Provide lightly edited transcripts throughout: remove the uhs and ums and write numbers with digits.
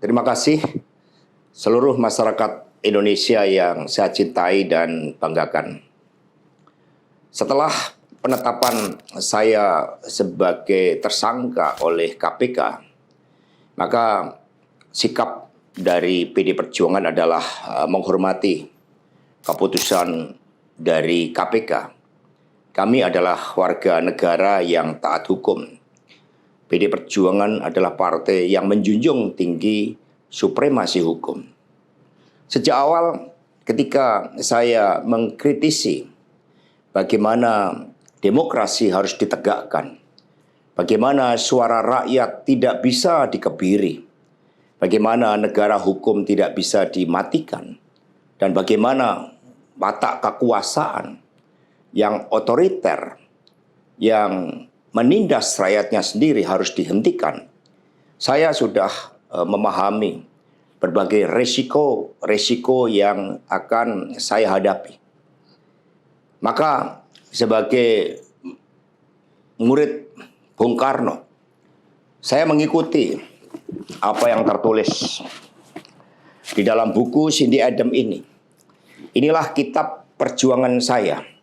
Terima kasih seluruh masyarakat Indonesia yang saya cintai dan banggakan. Setelah penetapan saya sebagai tersangka oleh KPK, maka sikap dari PD Perjuangan adalah menghormati keputusan dari KPK. Kami adalah warga negara yang taat hukum. PD Perjuangan adalah partai yang menjunjung tinggi supremasi hukum. Sejak awal ketika saya mengkritisi bagaimana demokrasi harus ditegakkan, bagaimana suara rakyat tidak bisa dikebiri, bagaimana negara hukum tidak bisa dimatikan, dan bagaimana watak kekuasaan yang otoriter, yang menindas rakyatnya sendiri harus dihentikan. Saya sudah memahami berbagai resiko yang akan saya hadapi. Maka sebagai murid Bung Karno, saya mengikuti apa yang tertulis di dalam buku Cindy Adams ini. Inilah kitab perjuangan saya.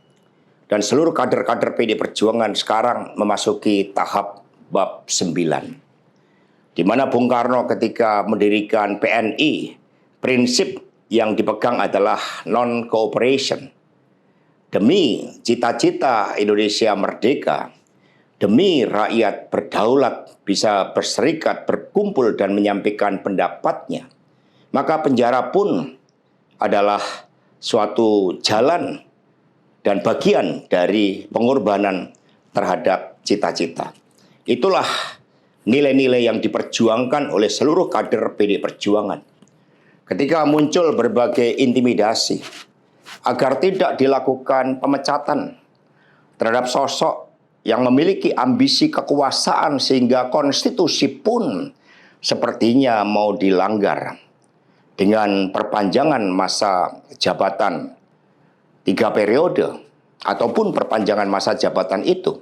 Dan seluruh kader-kader PD Perjuangan sekarang memasuki tahap bab 9. Di mana Bung Karno ketika mendirikan PNI, prinsip yang dipegang adalah non-cooperation. Demi cita-cita Indonesia merdeka, demi rakyat berdaulat bisa berserikat, berkumpul dan menyampaikan pendapatnya, maka penjara pun adalah suatu jalan dan bagian dari pengorbanan terhadap cita-cita. Itulah nilai-nilai yang diperjuangkan oleh seluruh kader PD Perjuangan. Ketika muncul berbagai intimidasi agar tidak dilakukan pemecatan terhadap sosok yang memiliki ambisi kekuasaan sehingga konstitusi pun sepertinya mau dilanggar dengan perpanjangan masa jabatan 3 periode ataupun perpanjangan masa jabatan itu,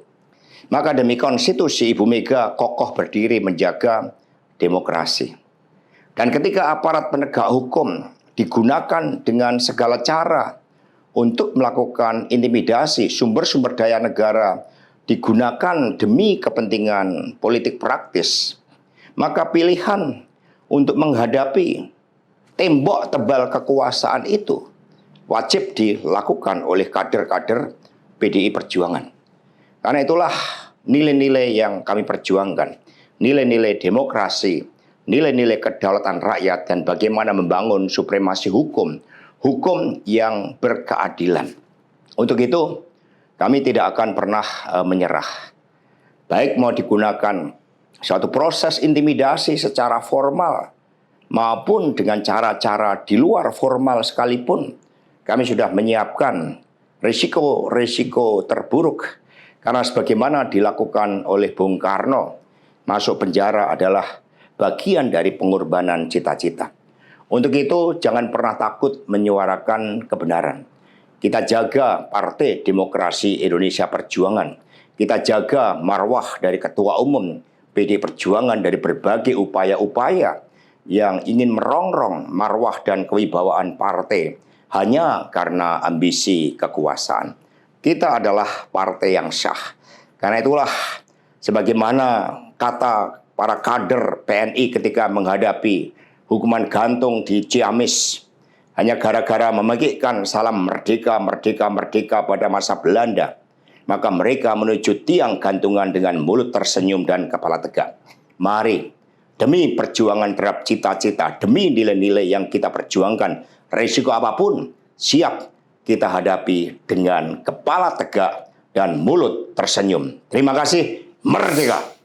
maka demi konstitusi Ibu Mega kokoh berdiri menjaga demokrasi. Dan ketika aparat penegak hukum digunakan dengan segala cara untuk melakukan intimidasi, sumber-sumber daya negara digunakan demi kepentingan politik praktis, maka pilihan untuk menghadapi tembok tebal kekuasaan itu wajib dilakukan oleh kader-kader PDI Perjuangan. Karena itulah nilai-nilai yang kami perjuangkan. Nilai-nilai demokrasi, nilai-nilai kedaulatan rakyat, dan bagaimana membangun supremasi hukum. Hukum yang berkeadilan. Untuk itu, kami tidak akan pernah menyerah. Baik mau digunakan suatu proses intimidasi secara formal, maupun dengan cara-cara di luar formal sekalipun, kami sudah menyiapkan risiko-risiko terburuk. Karena sebagaimana dilakukan oleh Bung Karno, masuk penjara adalah bagian dari pengorbanan cita-cita. Untuk itu jangan pernah takut menyuarakan kebenaran. Kita jaga Partai Demokrasi Indonesia Perjuangan. Kita jaga marwah dari Ketua Umum PD Perjuangan dari berbagai upaya-upaya yang ingin merongrong marwah dan kewibawaan partai hanya karena ambisi kekuasaan. Kita adalah partai yang sah. Karena itulah sebagaimana kata para kader PNI ketika menghadapi hukuman gantung di Ciamis hanya gara-gara memegihkan salam merdeka, merdeka, merdeka pada masa Belanda, maka mereka menuju tiang gantungan dengan mulut tersenyum dan kepala tegak. Mari, demi perjuangan terhadap cita-cita, demi nilai-nilai yang kita perjuangkan, risiko apapun siap kita hadapi dengan kepala tegak dan mulut tersenyum. Terima kasih, merdeka!